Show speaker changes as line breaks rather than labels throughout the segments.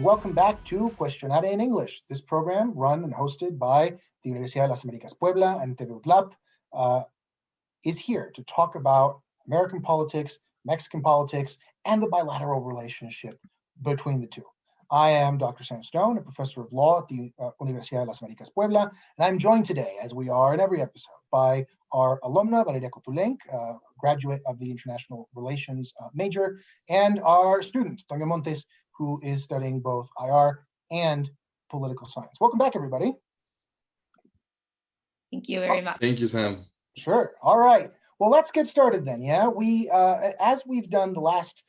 welcome back to Quaestionare in English. This program, run and hosted by the Universidad de las Américas Puebla and TV UTLAP, is here to talk about American politics, Mexican politics, and the bilateral relationship between the two. I am Dr. Sam Stone, a professor of law at the Universidad de las Américas Puebla, and I'm joined today, as we are in every episode, by our alumna, Valeria Cotulenc, graduate of the International Relations major, and our student, Toño Montes, who is studying both IR and political science. Welcome back, everybody.
Thank you very much.
Thank you, Sam.
Sure. All right. Well, let's get started then. Yeah, we, as we've done the last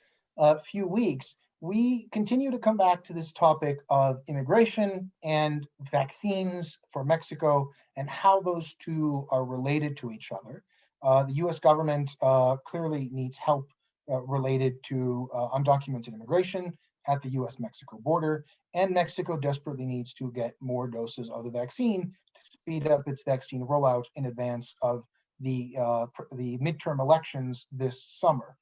few weeks, we continue to come back to this topic of immigration and vaccines for Mexico and how those two are related to each other. The U.S. government clearly needs help related to undocumented immigration at the U.S.-Mexico border, and Mexico desperately needs to get more doses of the vaccine to speed up its vaccine rollout in advance of the midterm elections this summer.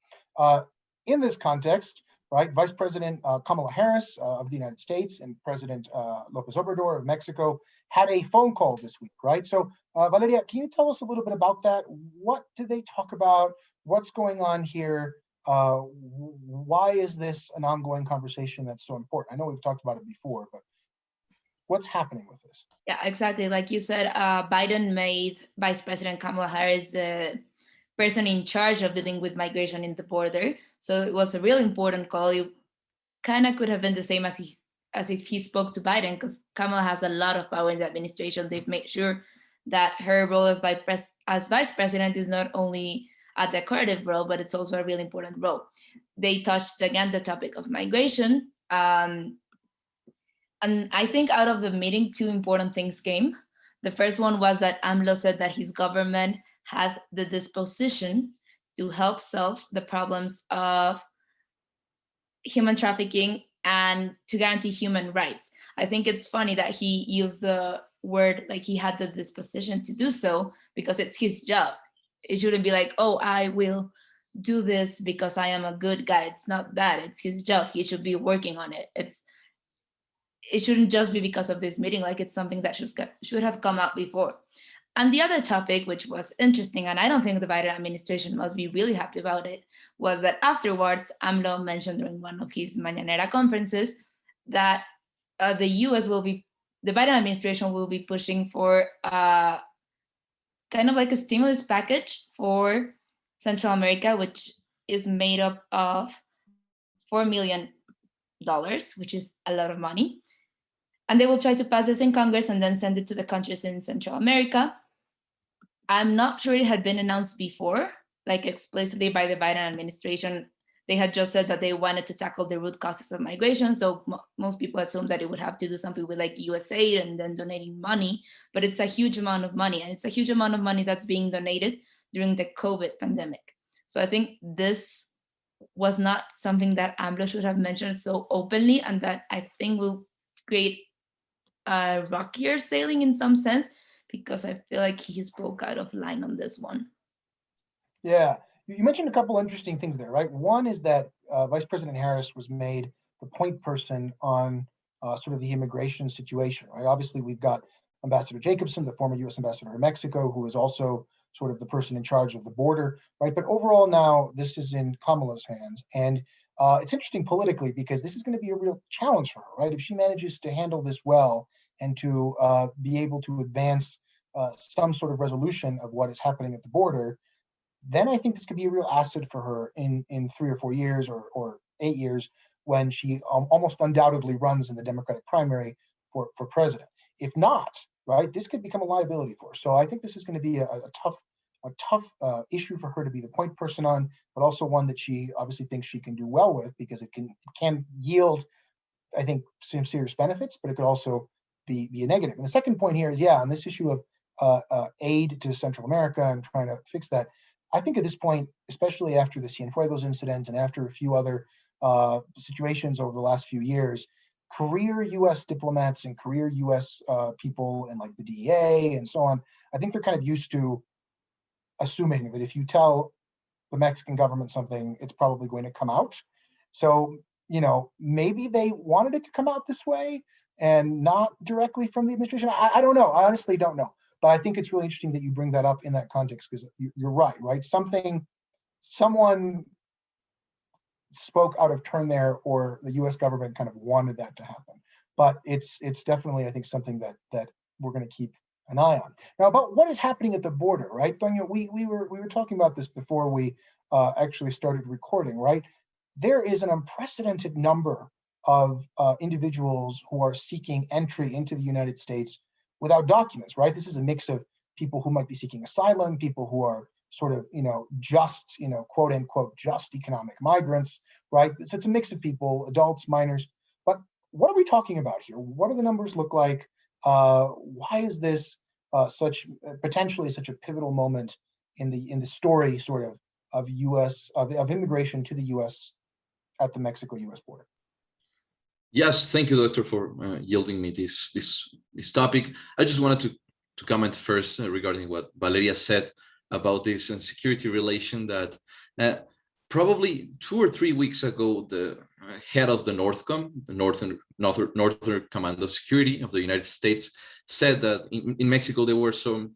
In this context, right, Vice President Kamala Harris of the United States and President López Obrador of Mexico had a phone call this week, right? So Valeria, can you tell us a little bit about that? What did they talk about? What's going on here? Why is this an ongoing conversation that's so important? I know we've talked about it before, but what's happening with this?
Yeah, exactly. Like you said, Biden made Vice President Kamala Harris the person in charge of dealing with migration in the border. So it was a really important call. It kind of could have been the same as if he spoke to Biden, because Kamala has a lot of power in the administration. They've made sure that her role as vice president is not only a decorative role, but it's also a really important role. They touched again the topic of migration. And I think out of the meeting, two important things came. The first one was that AMLO said that his government had the disposition to help solve the problems of human trafficking and to guarantee human rights. I think it's funny that he used the word like he had the disposition to do so, because it's his job. It shouldn't be like, oh, I will do this because I am a good guy. It's not that. It's his job. He should be working on it. It shouldn't just be because of this meeting. Like, it's something that should have come out before. And the other topic, which was interesting, and I don't think the Biden administration must be really happy about it, was that afterwards, AMLO mentioned during one of his Mañanera conferences that the Biden administration will be pushing for kind of like a stimulus package for Central America, which is made up of $4 million, which is a lot of money. And they will try to pass this in Congress and then send it to the countries in Central America. I'm not sure it had been announced before, like explicitly by the Biden administration. They had just said that they wanted to tackle the root causes of migration. So most people assumed that it would have to do something with like USAID and then donating money, but it's a huge amount of money, and it's a huge amount of money that's being donated during the COVID pandemic. So I think this was not something that AMLO should have mentioned so openly, and that I think will create a rockier sailing in some sense, because I feel like he spoke out of line on this one.
Yeah. You mentioned a couple interesting things there, right? One is that Vice President Harris was made the point person on sort of the immigration situation, right? Obviously, we've got Ambassador Jacobson, the former U.S. ambassador to Mexico, who is also sort of the person in charge of the border, right? But overall now, this is in Kamala's hands. And it's interesting politically, because this is going to be a real challenge for her, right? If she manages to handle this well and to be able to advance some sort of resolution of what is happening at the border, then I think this could be a real asset for her in 3 or 4 years or 8 years, when she almost undoubtedly runs in the Democratic primary for president. If not, right, this could become a liability for her. So I think this is going to be a tough issue for her to be the point person on, but also one that she obviously thinks she can do well with, because it can yield, I think, some serious benefits, but it could also be a negative. And the second point here is, on this issue of aid to Central America and trying to fix that, I think at this point, especially after the Cienfuegos incident and after a few other situations over the last few years, career U.S. diplomats and career U.S. people and like the DEA and so on, I think they're kind of used to assuming that if you tell the Mexican government something, it's probably going to come out. So maybe they wanted it to come out this way and not directly from the administration. I don't know. I honestly don't know. But I think it's really interesting that you bring that up in that context, because you're right? Someone spoke out of turn there, or the U.S. government kind of wanted that to happen. But it's definitely, I think, something that we're going to keep an eye on. Now, about what is happening at the border, right? Toño, we were talking about this before we actually started recording, right? There is an unprecedented number of individuals who are seeking entry into the United States without documents, right? This is a mix of people who might be seeking asylum, people who are sort of, just, quote unquote, just economic migrants, right? So it's a mix of people, adults, minors. But what are we talking about here? What do the numbers look like? Why is this potentially such a pivotal moment in the story, sort of U.S. of immigration to the U.S. at the Mexico-U.S. border?
Yes, thank you, Doctor, for yielding me this topic. I just wanted to comment first regarding what Valeria said about this security relation, that probably 2 or 3 weeks ago, the head of the NORTHCOM, the Northern Command of Security of the United States, said that in Mexico there were some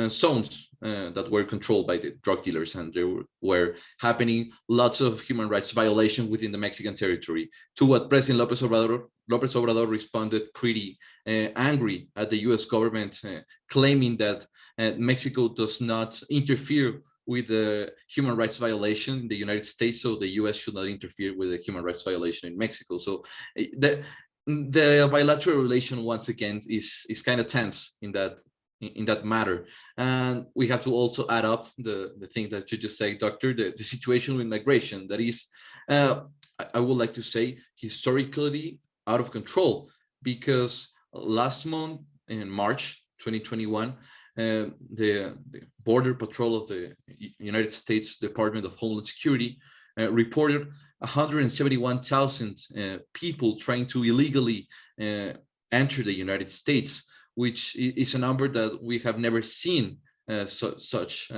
zones that were controlled by the drug dealers, and there were happening lots of human rights violations within the Mexican territory. To what President López Obrador responded pretty angry at the U.S. government, claiming that Mexico does not interfere with the human rights violation in the United States, so the U.S. should not interfere with the human rights violation in Mexico. So the bilateral relation, once again, is kind of tense in that matter. And we have to also add up the thing that you just said, Doctor, the situation with migration that is, I would like to say, historically out of control, because last month in March 2021, the Border Patrol of the United States Department of Homeland Security reported 171,000 people trying to illegally enter the United States, which is a number that we have never seen such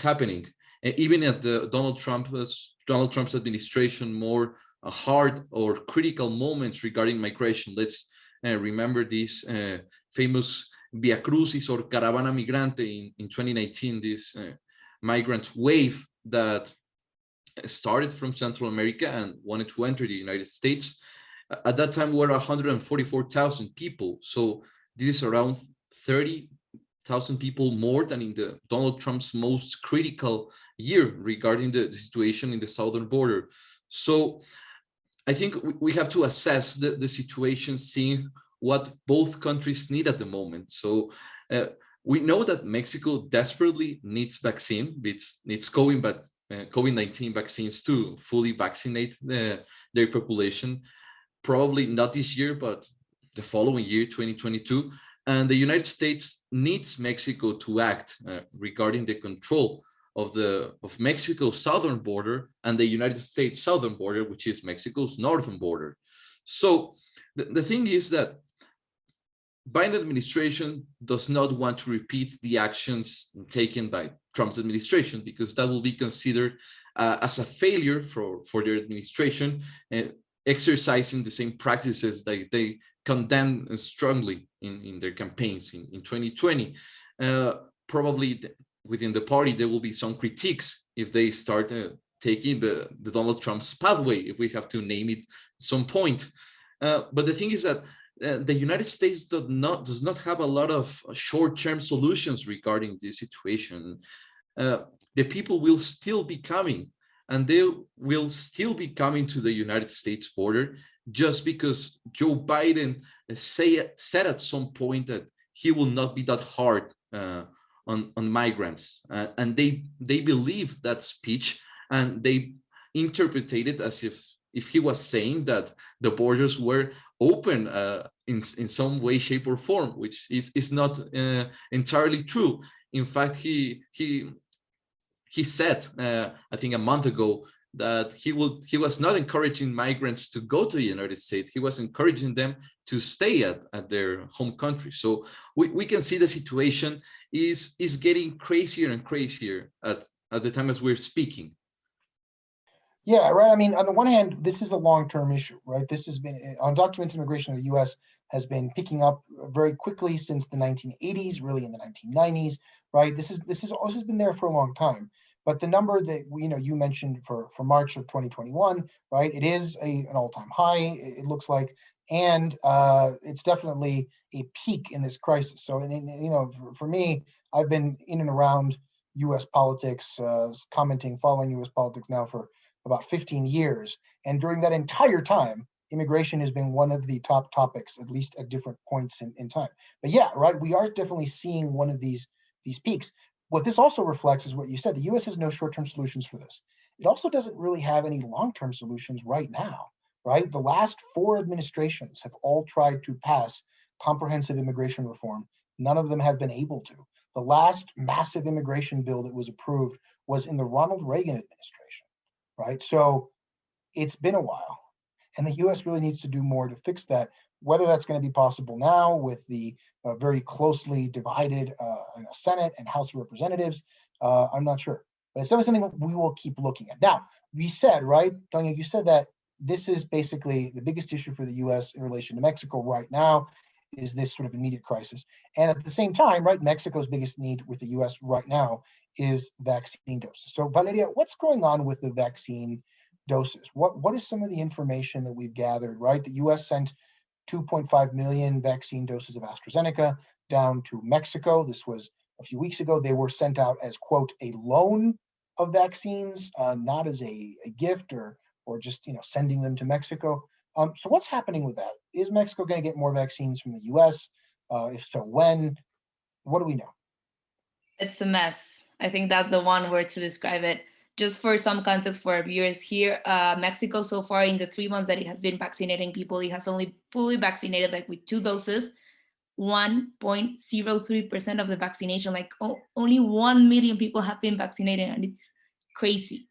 happening. Even at the Donald Trump's administration, more hard or critical moments regarding migration. Let's remember this famous Via Crucis or Caravana Migrante in 2019, this migrant wave that started from Central America and wanted to enter the United States. At that time, we were 144,000 people. So this is around 30,000 people more than in the Donald Trump's most critical year regarding the situation in the southern border. So I think we have to assess the situation, seeing what both countries need at the moment. So we know that Mexico desperately needs vaccine, needs COVID-19 vaccines to fully vaccinate their population, probably not this year, but the following year, 2022. And the United States needs Mexico to act regarding the control of Mexico's southern border and the United States southern border, which is Mexico's northern border. So the thing is that Biden administration does not want to repeat the actions taken by Trump's administration, because that will be considered as a failure for their administration, exercising the same practices that they condemn strongly in their campaigns in 2020. Probably within the party, there will be some critiques if they start taking the Donald Trump's pathway, if we have to name it some point. But the thing is that the United States does not have a lot of short-term solutions regarding this situation. The people will still be coming, and they will still be coming to the United States border, just because Joe Biden said at some point that he will not be that hard on migrants, and they believe that speech, and they interpreted it as if he was saying that the borders were open in some way, shape, or form, which is not entirely true. In fact, he said, I think a month ago, that he was not encouraging migrants to go to the United States. He was encouraging them to stay at their home country. So we can see the situation is getting crazier and crazier at the time as we're speaking.
Yeah, right. I mean, on the one hand, this is a long-term issue, right? This has been undocumented immigration in the U.S. has been picking up very quickly since the 1980s, really in the 1990s, right? This has also been there for a long time. But the number that you mentioned for March of 2021, right? It is an all-time high. It looks like, and it's definitely a peak in this crisis. So, for me, I've been in and around U.S. politics, following U.S. politics now for about 15 years. And during that entire time, immigration has been one of the top topics, at least at different points in time. But yeah, right, we are definitely seeing one of these peaks. What this also reflects is what you said, the US has no short-term solutions for this. It also doesn't really have any long-term solutions right now, right? The last 4 administrations have all tried to pass comprehensive immigration reform. None of them have been able to. The last massive immigration bill that was approved was in the Ronald Reagan administration. Right? So it's been a while, and the US really needs to do more to fix that. Whether that's going to be possible now with the very closely divided Senate and House of Representatives, I'm not sure. But it's definitely something we will keep looking at. Now, we said, right, Tanya, you said that this is basically the biggest issue for the US in relation to Mexico right now, is this sort of immediate crisis. And at the same time, right, Mexico's biggest need with the US right now is vaccine doses. So Valeria, what's going on with the vaccine doses? What is some of the information that we've gathered, right? The US sent 2.5 million vaccine doses of AstraZeneca down to Mexico. This was a few weeks ago. They were sent out as, quote, a loan of vaccines, not as a gift or just sending them to Mexico. So what's happening with that? Is Mexico going to get more vaccines from the US? If so, when? What do we know?
It's a mess. I think that's the one word to describe it. Just for some context for our viewers here, Mexico so far in the 3 months that it has been vaccinating people, it has only fully vaccinated like with 2 doses, 1.03% of the vaccination, like only 1 million people have been vaccinated, and it's crazy.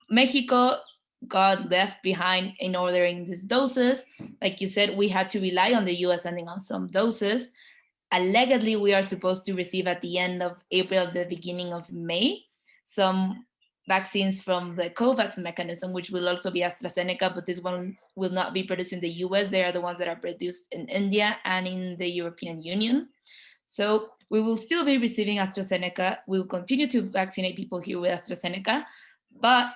Mexico got left behind in ordering these doses. Like you said, we had to rely on the US sending us some doses. Allegedly, we are supposed to receive at the end of April, the beginning of May, some vaccines from the COVAX mechanism, which will also be AstraZeneca, but this one will not be produced in the US. They are the ones that are produced in India and in the European Union. So we will still be receiving AstraZeneca. We will continue to vaccinate people here with AstraZeneca, but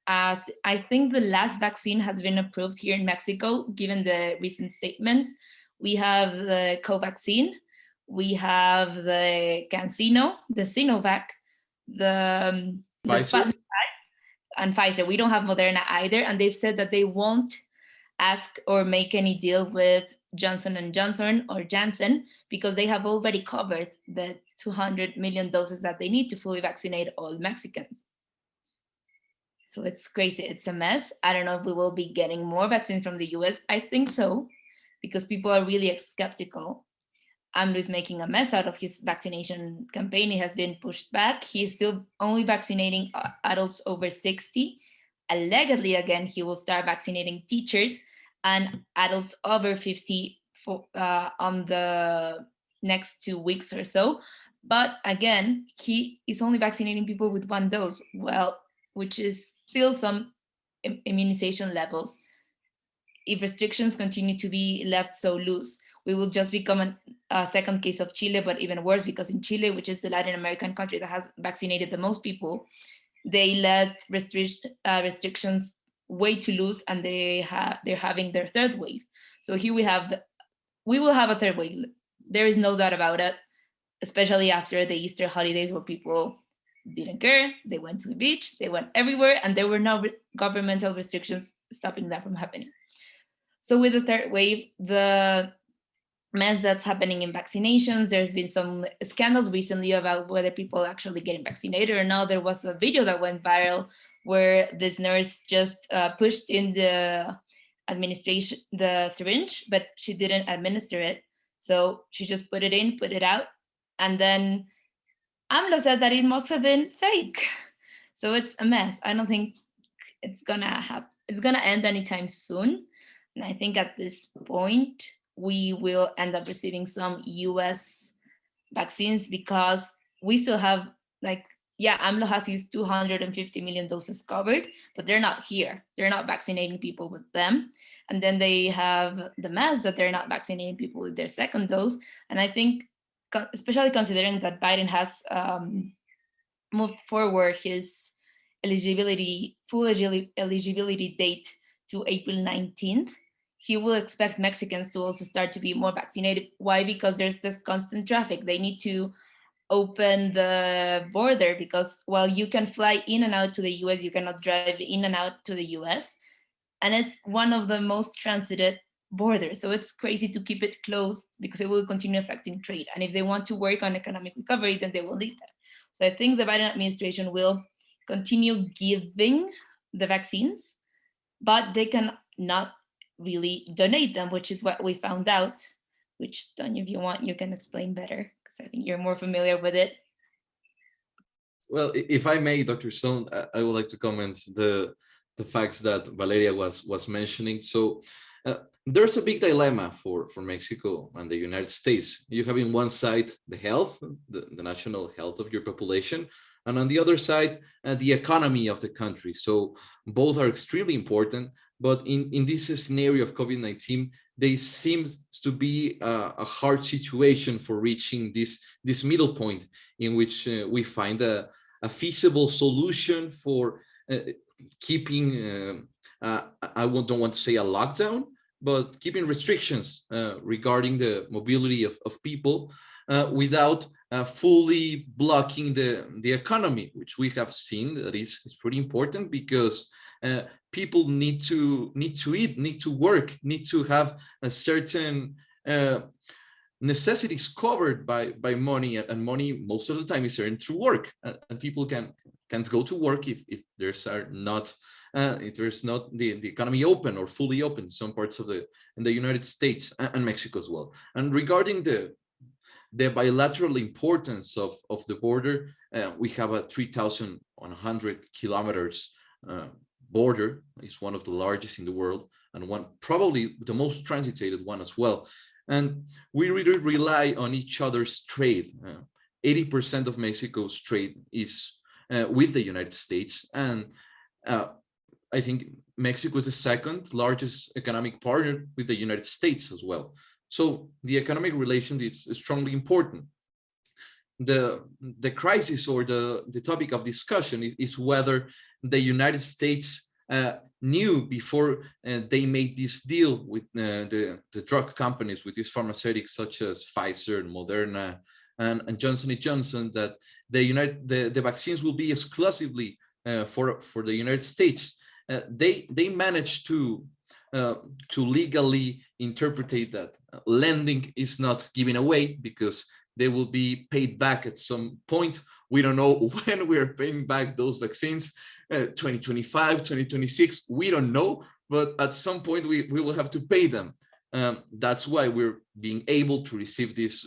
I think the last vaccine has been approved here in Mexico, given the recent statements. We have the Covaxin, we have the CanSino, the Sinovac, the
Pfizer?
and Pfizer. We don't have Moderna either, and they've said that they won't ask or make any deal with Johnson & Johnson or Janssen because they have already covered the 200 million doses that they need to fully vaccinate all Mexicans. So it's crazy. It's a mess. I don't know if we will be getting more vaccines from the US. I think so, because people are really skeptical. AMLO is making a mess out of his vaccination campaign. It has been pushed back. He's still only vaccinating adults over 60. Allegedly, again, he will start vaccinating teachers and adults over 50 on the next 2 weeks or so. But again, he is only vaccinating people with 1 dose, well, which is still some immunization levels. If restrictions continue to be left so loose, we will just become a second case of Chile, but even worse, because in Chile, which is the Latin American country that has vaccinated the most people, they let restrictions way too loose, and they're having their 3rd wave. So here we will have a 3rd wave. There is no doubt about it, especially after the Easter holidays where people didn't care. They went to the beach, they went everywhere, and there were no governmental restrictions stopping that from happening. So with the 3rd wave, the mess that's happening in vaccinations, there's been some scandals recently about whether people are actually getting vaccinated or not. There was a video that went viral where this nurse just pushed in the syringe, but she didn't administer it. So she just put it in, put it out, and then AMLO said that it must have been fake. So it's a mess. I don't think it's gonna end anytime soon. And I think at this point, we will end up receiving some US vaccines because we still have like yeah, AMLO has his 250 million doses covered, but they're not here. They're not vaccinating people with them. And then they have the mass that they're not vaccinating people with their second dose. And I think, especially considering that Biden has moved forward his full eligibility date to April 19th, he will expect Mexicans to also start to be more vaccinated. Why? Because there's this constant traffic. They need to open the border, because while you can fly in and out to the US, you cannot drive in and out to the US. And it's one of the most transited borders. So it's crazy to keep it closed because it will continue affecting trade. And if they want to work on economic recovery, then they will need that. So I think the Biden administration will continue giving the vaccines, but they can not really donate them, which is what we found out, which, Tanya, if you want, you can explain better, because I think you're more familiar with it.
Well, if I may, Dr. Stone, I would like to comment the facts that Valeria was mentioning. So there's a big dilemma for Mexico and the United States. You have in one side the health, the national health of your population, and on the other side, the economy of the country. So both are extremely important, but in this scenario of COVID-19, they seem to be a hard situation for reaching this middle point in which we find a feasible solution for keeping, I don't want to say a lockdown, but keeping restrictions regarding the mobility of people without fully blocking the economy, which we have seen that is pretty important, because people need to eat, need to work, need to have a certain necessities covered by money, and money most of the time is earned through work, and people can't go to work if there's not the economy open or fully open in some parts of in the United States and Mexico as well. And regarding the bilateral importance of the border, we have a 3,100 kilometers border. It's one of the largest in the world, and probably the most transitated one as well. And we really rely on each other's trade. 80% of Mexico's trade is with the United States, and I think Mexico is the second largest economic partner with the United States as well. So the economic relation is strongly important. The crisis, or the topic of discussion is whether the United States knew before they made this deal with the drug companies, with these pharmaceutics such as Pfizer and Moderna and Johnson & Johnson, that the vaccines will be exclusively for the United States. They managed to legally interpret that lending is not given away, because they will be paid back at some point. We don't know when we're paying back those vaccines, 2025, 2026, we don't know, but at some point we will have to pay them. That's why we're being able to receive these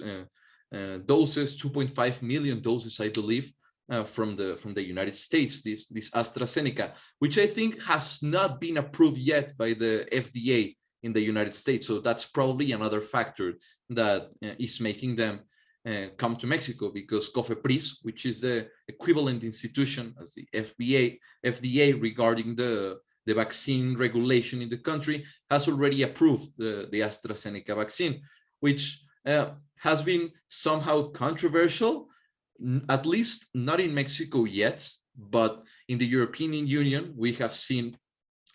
doses, 2.5 million doses, I believe, from the United States, this Astra Zeneca, which I think has not been approved yet by the FDA in the United States. So that's probably another factor that is making them come to Mexico, because COFEPRIS, which is the equivalent institution as the FDA regarding the vaccine regulation in the country, has already approved the AstraZeneca vaccine, which has been somehow controversial, at least not in Mexico yet, but in the European Union, we have seen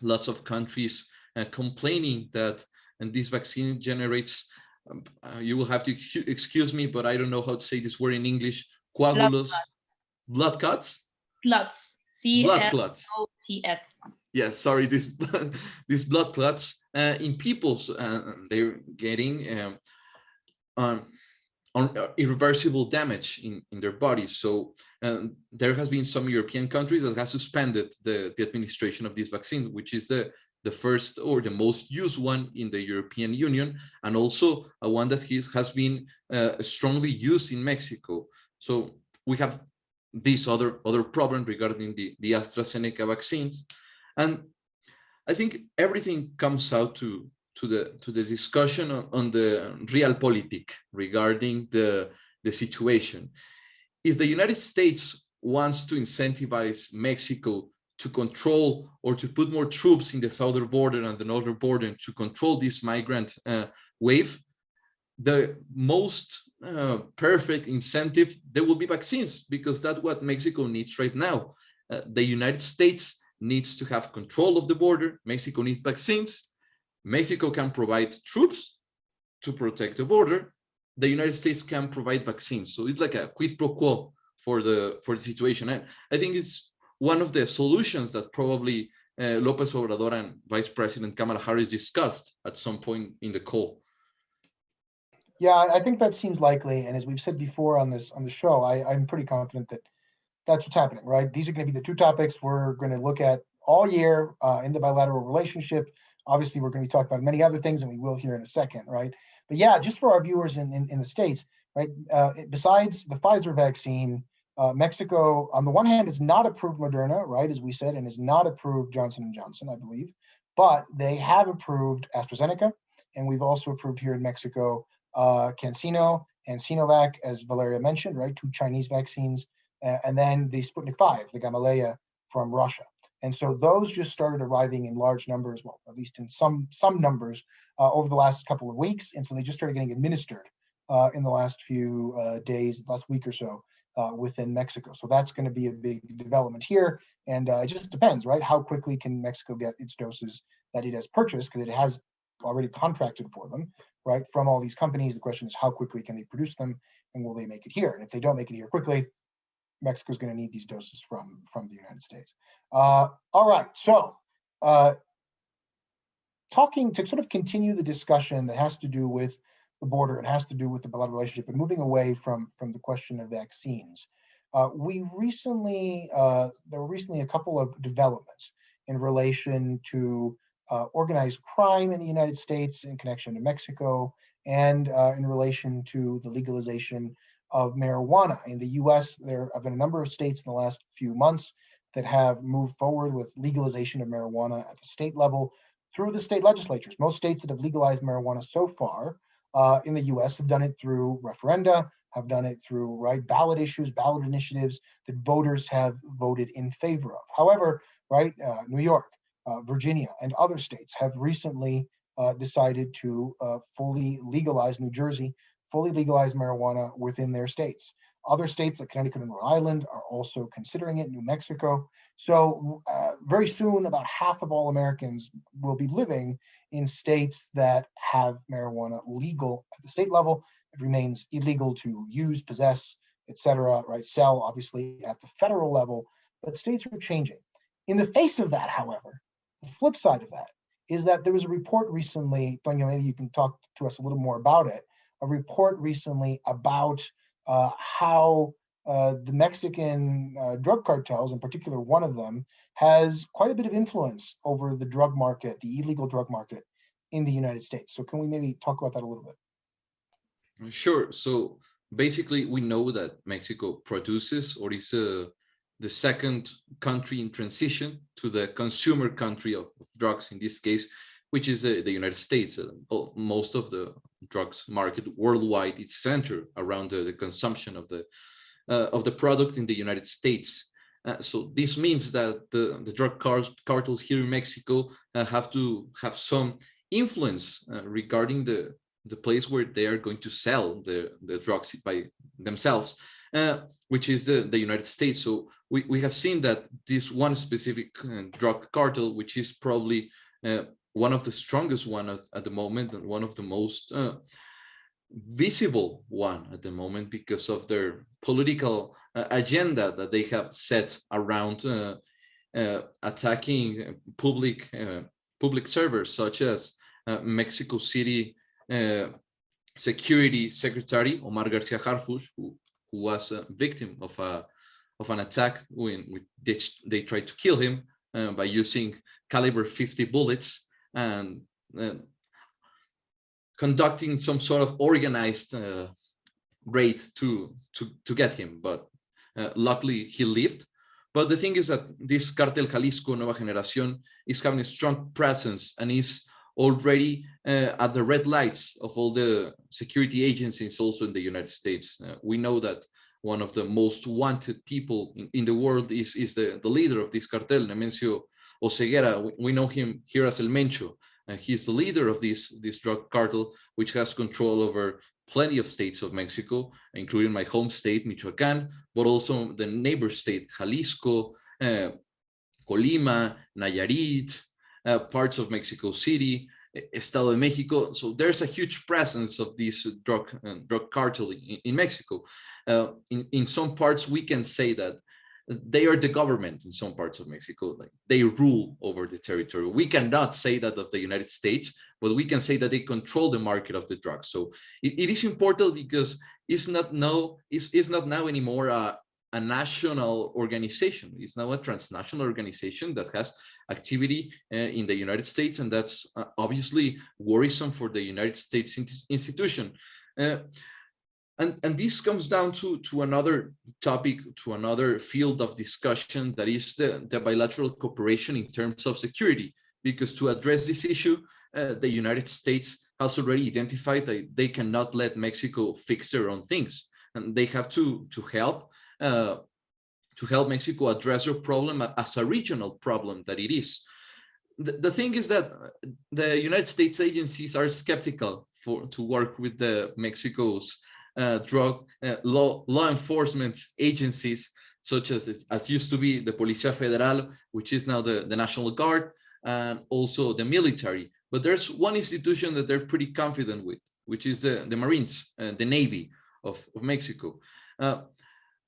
lots of countries complaining that, and this vaccine generates, you will have to excuse me, but I don't know how to say this word in English, coagulus, blood clots?
Clots.
Blood clots.
C-L-O-T-S.
Yes, sorry, these blood clots in people, they're getting irreversible damage in their bodies. So there has been some European countries that have suspended the administration of this vaccine, which is the first or the most used one in the European Union, and also a one that has been strongly used in Mexico. So we have this other problem regarding the AstraZeneca vaccines. And I think everything comes out to the discussion on the realpolitik regarding the situation. If the United States wants to incentivize Mexico to control or to put more troops in the southern border and the northern border to control this migrant wave, the most perfect incentive, there will be vaccines, because that's what Mexico needs right now. The United States needs to have control of the border. Mexico needs vaccines. Mexico can provide troops to protect the border. The United States can provide vaccines. So it's like a quid pro quo for the situation. And I think it's one of the solutions that probably López Obrador and Vice President Kamala Harris discussed at some point in the call.
Yeah, I think that seems likely. And as we've said before on the show, I'm pretty confident that that's what's happening, right? These are going to be the two topics we're going to look at all year in the bilateral relationship. Obviously, we're going to be talking about many other things, and we will here in a second, right? But yeah, just for our viewers in the States, right? Besides the Pfizer vaccine, Mexico, on the one hand, has not approved Moderna, right, as we said, and has not approved Johnson & Johnson, I believe. But they have approved AstraZeneca, and we've also approved here in Mexico CanSino and Sinovac, as Valeria mentioned, right, two Chinese vaccines, and then the Sputnik 5, the Gamaleya from Russia. And so those just started arriving in large numbers, well, at least in some numbers over the last couple of weeks. And so they just started getting administered in the last few days, last week or so within Mexico. So that's going to be a big development here. And it just depends, right? How quickly can Mexico get its doses that it has purchased, because it has already contracted for them, right, from all these companies. The question is, how quickly can they produce them, and will they make it here? And if they don't make it here quickly, Mexico's going to need these doses from the United States. All right, so talking to sort of continue the discussion that has to do with the border, it has to do with the bilateral relationship, and moving away from the question of vaccines. There were recently a couple of developments in relation to organized crime in the United States in connection to Mexico, and in relation to the legalization of marijuana. In the US, there have been a number of states in the last few months that have moved forward with legalization of marijuana at the state level through the state legislatures. Most states that have legalized marijuana so far in the US have done it through referenda, have done it through ballot issues, ballot initiatives that voters have voted in favor of. However, New York, Virginia, and other states have recently decided to fully legalize, New Jersey, fully legalize marijuana within their states. Other states like Connecticut and Rhode Island are also considering it, New Mexico. So very soon, about half of all Americans will be living in states that have marijuana legal at the state level. It remains illegal to use, possess, etc., sell, obviously, at the federal level, but states are changing. In the face of that, however, the flip side of that is that there was a report recently, Toño, maybe you can talk to us a little more about it, a report recently about how the Mexican drug cartels, in particular one of them, has quite a bit of influence over the drug market, the illegal drug market in the United States. So can we maybe talk about that a little bit?
Sure. So basically, we know that Mexico produces, or is the second country in transition to the consumer country of drugs, in this case, which is the United States. Most of the drugs market worldwide is centered around the consumption of the product in the United States. So this means that the drug cartels here in Mexico have to have some influence regarding the place where they are going to sell the drugs by themselves, which is the United States. So we have seen that this one specific drug cartel, which is probably one of the strongest ones at the moment, and one of the most visible one at the moment, because of their political agenda that they have set around attacking public servers, such as Mexico City Security Secretary Omar Garcia Harfuch, who was a victim of an attack when they tried to kill him by using caliber 50 bullets and conducting some sort of organized raid to get him. But luckily he lived. But the thing is that this Cartel Jalisco Nueva Generación is having a strong presence and is already at the red lights of all the security agencies also in the United States. We know that one of the most wanted people in the world, is the leader of this cartel, Nemesio Oseguera. We know him here as El Mencho. He's the leader of this drug cartel, which has control over plenty of states of Mexico, including my home state, Michoacán, but also the neighbor state, Jalisco, Colima, Nayarit, parts of Mexico City, Estado de Mexico. So there's a huge presence of this drug cartel in Mexico. In some parts, we can say that they are the government in some parts of Mexico. Like, they rule over the territory. We cannot say that of the United States, but we can say that they control the market of the drugs. So it is important because it's not now anymore a national organization. It's now a transnational organization that has activity in the United States, and that's obviously worrisome for the United States institution. And this comes down to another topic, to another field of discussion, that is the bilateral cooperation in terms of security. Because to address this issue, the United States has already identified that they cannot let Mexico fix their own things, and they have to help Mexico address their problem as a regional problem that it is. The thing is that the United States agencies are skeptical to work with the Mexico's drug law enforcement agencies, such as used to be the Policía Federal, which is now the National Guard, and also the military. But there's one institution that they're pretty confident with, which is the Marines, the Navy of Mexico.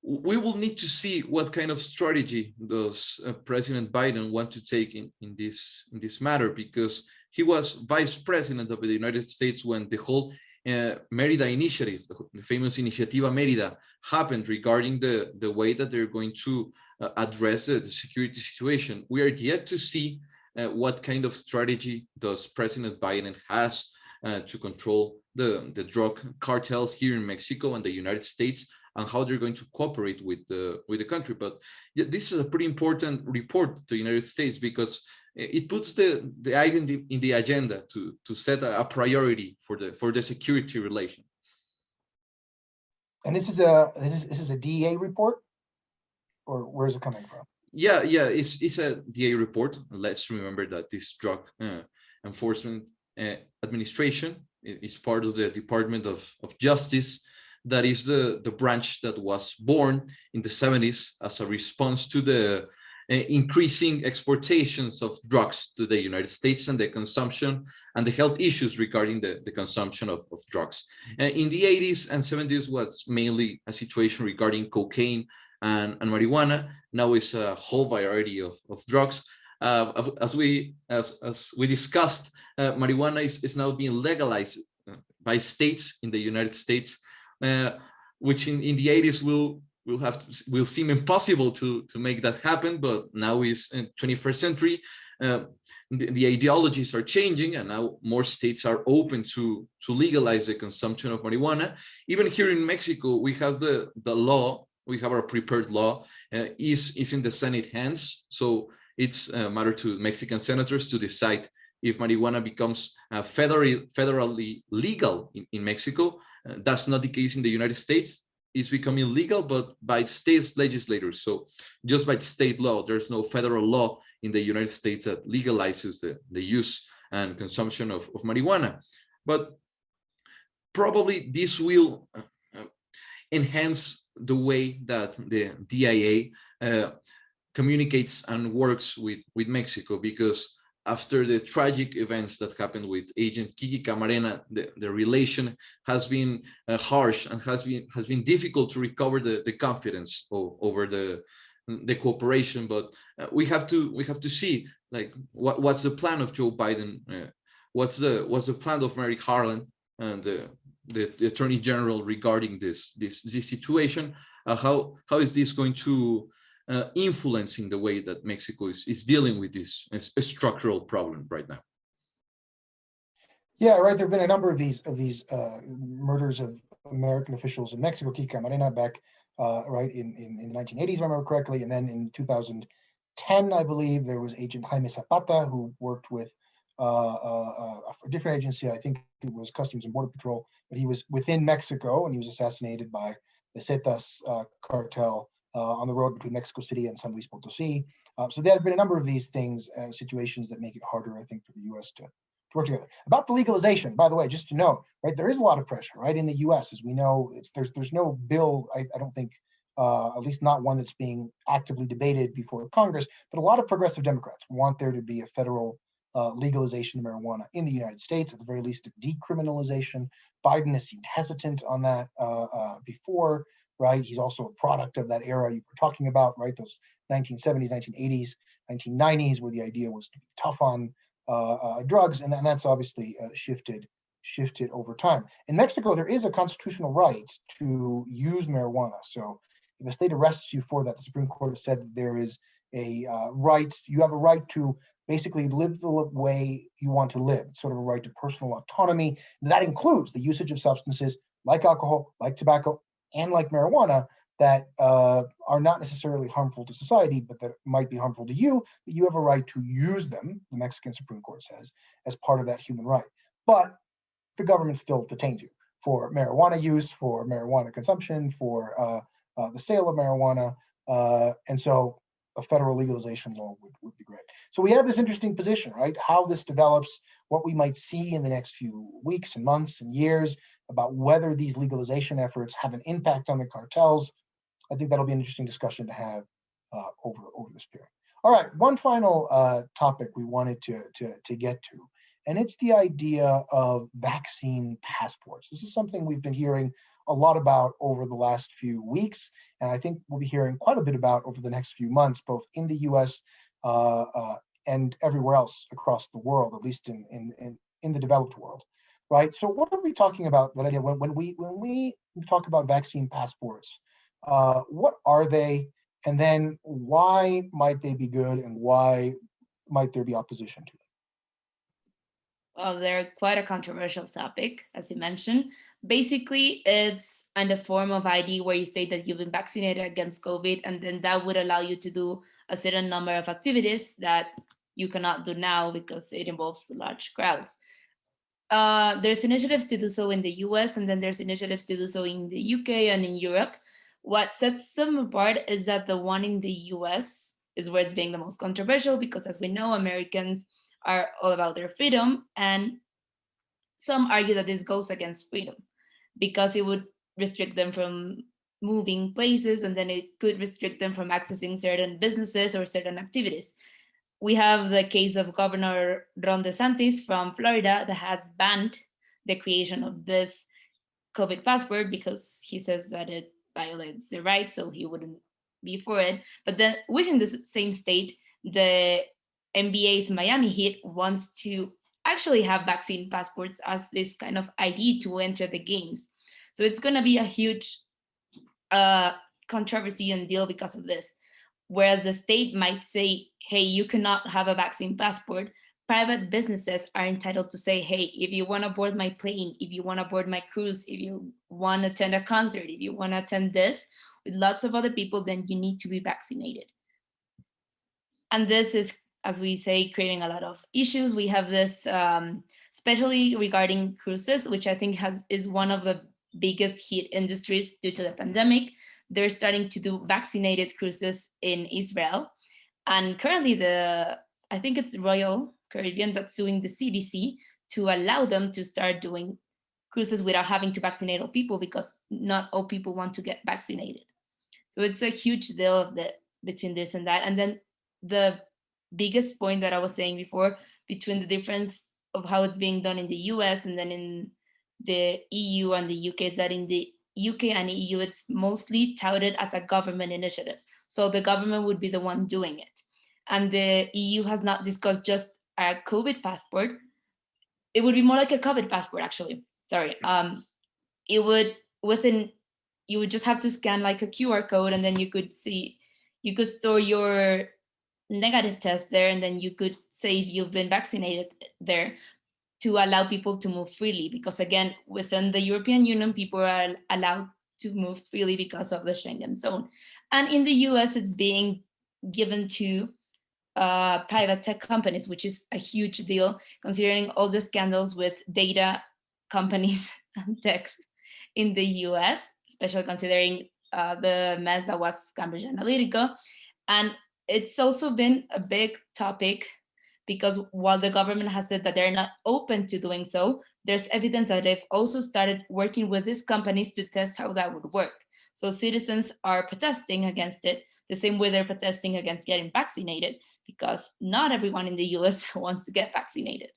We will need to see what kind of strategy does President Biden want to take in this matter, because he was vice president of the United States when the whole Mérida initiative, the famous Iniciativa Mérida, happened regarding the way that they're going to address the security situation. We are yet to see what kind of strategy does President Biden has to control the drug cartels here in Mexico and the United States, and how they're going to cooperate with the country. But this is a pretty important report to the United States, because it puts the item in the agenda to set a priority for the security relation.
And this is a DEA report, or where is it coming from?
Yeah, it's a DEA report. Let's remember that this drug enforcement administration is part of the Department of Justice. That is the branch that was born in the 70s as a response to the increasing exportations of drugs to the United States and the consumption and the health issues regarding the consumption of drugs. In the 80s and 70s was mainly a situation regarding cocaine and marijuana. Now it's a whole variety of drugs. As we discussed, marijuana is now being legalized by states in the United States, which in the 80s will seem impossible to make that happen, but now is in 21st century. The ideologies are changing, and now more states are open to legalize the consumption of marijuana. Even here in Mexico, we have the law. We have our prepared law is in the Senate hands, so it's a matter to Mexican senators to decide if marijuana becomes federally legal in Mexico. That's not the case in the United States. It's becoming legal, but by state legislators. So just by state law, there's no federal law in the United States that legalizes the use and consumption of marijuana. But probably this will enhance the way that the DIA communicates and works with Mexico, because after the tragic events that happened with Agent Kiki Camarena, the relation has been harsh and has been difficult to recover the confidence over the cooperation. But we have to see, like, what's the plan of Joe Biden, what's the plan of Merrick Garland and the Attorney General regarding this situation. How is this going to influencing the way that Mexico is dealing with this structural problem right now?
Yeah, right. There have been a number of these murders of American officials in Mexico. Kiki Camarena back right in the 1980s, if I remember correctly, and then in 2010, I believe, there was Agent Jaime Zapata, who worked with a different agency. I think it was Customs and Border Patrol, but he was within Mexico, and he was assassinated by Zetas cartel on the road between Mexico City and San Luis Potosí. So there have been a number of these things, situations that make it harder, I think, for the U.S. to work together. About the legalization, by the way, just to know, right, there is a lot of pressure, right, in the U.S. As we know, there's no bill, I don't think, at least not one that's being actively debated before Congress, but a lot of progressive Democrats want there to be a federal legalization of marijuana in the United States, at the very least, a decriminalization. Biden has seemed hesitant on that before, right? He's also a product of that era you were talking about, right? Those 1970s, 1980s, 1990s, where the idea was to be tough on drugs, and that's obviously shifted over time. In Mexico, there is a constitutional right to use marijuana. So if a state arrests you for that, the Supreme Court has said that there is a right, you have a right to basically live the way you want to live. It's sort of a right to personal autonomy. That includes the usage of substances like alcohol, like tobacco, and like marijuana that are not necessarily harmful to society, but that might be harmful to you, but you have a right to use them, the Mexican Supreme Court says, as part of that human right. But the government still detains you for marijuana use, for marijuana consumption, for the sale of marijuana. And so a federal legalization law would be great. So we have this interesting position, right? How this develops, what we might see in the next few weeks and months and years about whether these legalization efforts have an impact on the cartels. I think that'll be an interesting discussion to have over this period. All right, one final topic we wanted to get to, and it's the idea of vaccine passports. This is something we've been hearing a lot about over the last few weeks, and I think we'll be hearing quite a bit about over the next few months, both in the U.S. And everywhere else across the world, at least in the developed world, right? So what are we talking about, Valeria, when we talk about vaccine passports? What are they, and then why might they be good, and why might there be opposition to them?
Well, they're quite a controversial topic, as you mentioned. Basically, it's in the form of ID where you state that you've been vaccinated against COVID, and then that would allow you to do a certain number of activities that you cannot do now because it involves large crowds. There's initiatives to do so in the US, and then there's initiatives to do so in the UK and in Europe. What sets them apart is that the one in the US is where it's being the most controversial because, as we know, Americans are all about their freedom, and some argue that this goes against freedom because it would restrict them from moving places, and then it could restrict them from accessing certain businesses or certain activities. We have the case of Governor Ron DeSantis from Florida that has banned the creation of this COVID passport because he says that it violates the rights, so he wouldn't be for it. But then within the same state, the NBA's Miami Heat wants to actually have vaccine passports as this kind of ID to enter the games. So it's going to be a huge controversy and deal because of this. Whereas the state might say, hey, you cannot have a vaccine passport, private businesses are entitled to say, hey, if you want to board my plane, if you want to board my cruise, if you want to attend a concert, if you want to attend this with lots of other people, then you need to be vaccinated. And this is, as we say, creating a lot of issues. We have this, especially regarding cruises, which I think is one of the biggest hit industries due to the pandemic. They're starting to do vaccinated cruises in Israel. And currently I think it's Royal Caribbean that's suing the CDC to allow them to start doing cruises without having to vaccinate all people because not all people want to get vaccinated. So it's a huge deal between this and that. And then the biggest point that I was saying before between the difference of how it's being done in the US and then in the EU and the UK is that in the UK and EU, it's mostly touted as a government initiative. So the government would be the one doing it. And the EU has not discussed just a COVID passport. It would be more like a COVID passport, actually. Sorry. You would just have to scan like a QR code, and then you could store your negative test there, and then you could say if you've been vaccinated there to allow people to move freely. Because again, within the European Union, people are allowed to move freely because of the Schengen zone. And in the US, it's being given to private tech companies, which is a huge deal considering all the scandals with data companies and techs in the US, especially considering the mess that was Cambridge Analytica. And it's also been a big topic because while the government has said that they're not open to doing so, there's evidence that they've also started working with these companies to test how that would work. So citizens are protesting against it, the same way they're protesting against getting vaccinated, because not everyone in the US wants to get vaccinated.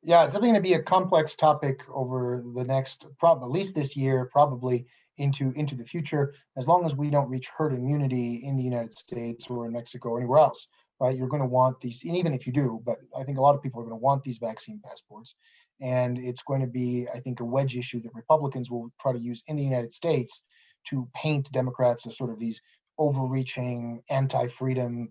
Yeah, it's definitely going to be a complex topic over the next, at least this year, probably into the future, as long as we don't reach herd immunity in the United States or in Mexico or anywhere else, right? You're going to want these, and even if you do, but I think a lot of people are going to want these vaccine passports. And it's going to be, I think, a wedge issue that Republicans will try to use in the United States to paint Democrats as sort of these overreaching, anti-freedom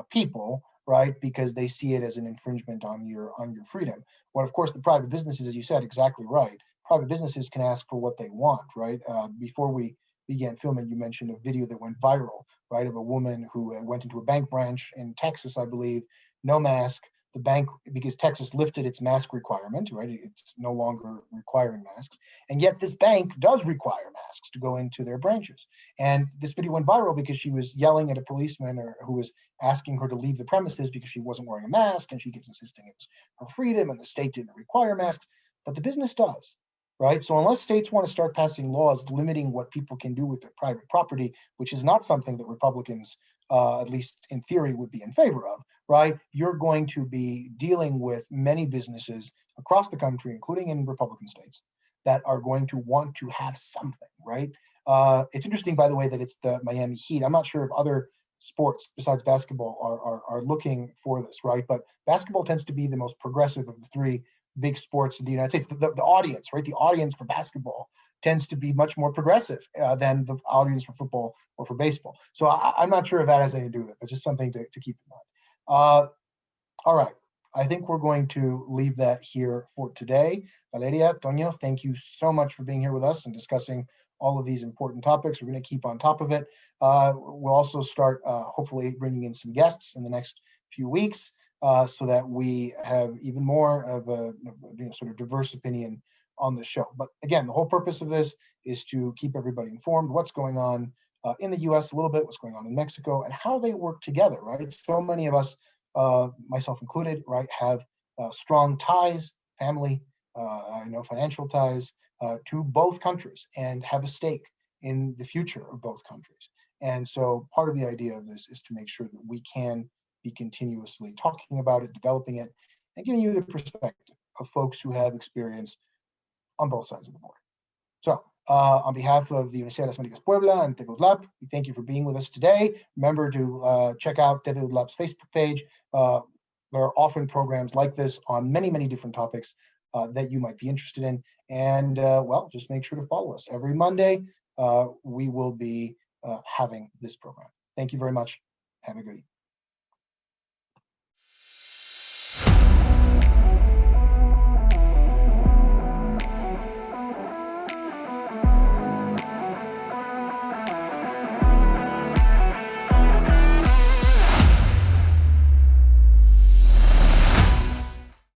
people, right? Because they see it as an infringement on your freedom. Well, of course, the private businesses, as you said, exactly right. Private businesses can ask for what they want, right? Before we began filming, you mentioned a video that went viral, right, of a woman who went into a bank branch in Texas, I believe, no mask. The bank, because Texas lifted its mask requirement, right? It's no longer requiring masks. And yet this bank does require masks to go into their branches. And this video went viral because she was yelling at a policeman who was asking her to leave the premises because she wasn't wearing a mask, and she keeps insisting it was her freedom and the state didn't require masks, but the business does, right? So unless states want to start passing laws limiting what people can do with their private property, which is not something that Republicans, at least in theory, would be in favor of, right? You're going to be dealing with many businesses across the country, including in Republican states, that are going to want to have something, right? It's interesting, by the way, that it's the Miami Heat. I'm not sure if other sports besides basketball are looking for this, right? But basketball tends to be the most progressive of the three big sports in the United States. The audience, right? The audience for basketball tends to be much more progressive than the audience for football or for baseball. So I'm not sure if that has anything to do with it, but just something to keep in mind. All right. I think we're going to leave that here for today. Valeria, Toño, thank you so much for being here with us and discussing all of these important topics. We're going to keep on top of it. We'll also start hopefully bringing in some guests in the next few weeks so that we have even more of a sort of diverse opinion on the show. But again, the whole purpose of this is to keep everybody informed what's going on in the US a little bit, what's going on in Mexico, and how they work together, right? So many of us, myself included, right, have strong ties, family, I know financial ties to both countries and have a stake in the future of both countries. And so part of the idea of this is to make sure that we can be continuously talking about it, developing it, and giving you the perspective of folks who have experience on both sides of the border. So on behalf of the Universidad de las Américas Puebla and TV UDLAP, we thank you for being with us today. Remember to check out TV UDLAP's Facebook page. There are often programs like this on many, many different topics that you might be interested in. And well, just make sure to follow us. Every Monday, we will be having this program. Thank you very much. Have a good evening.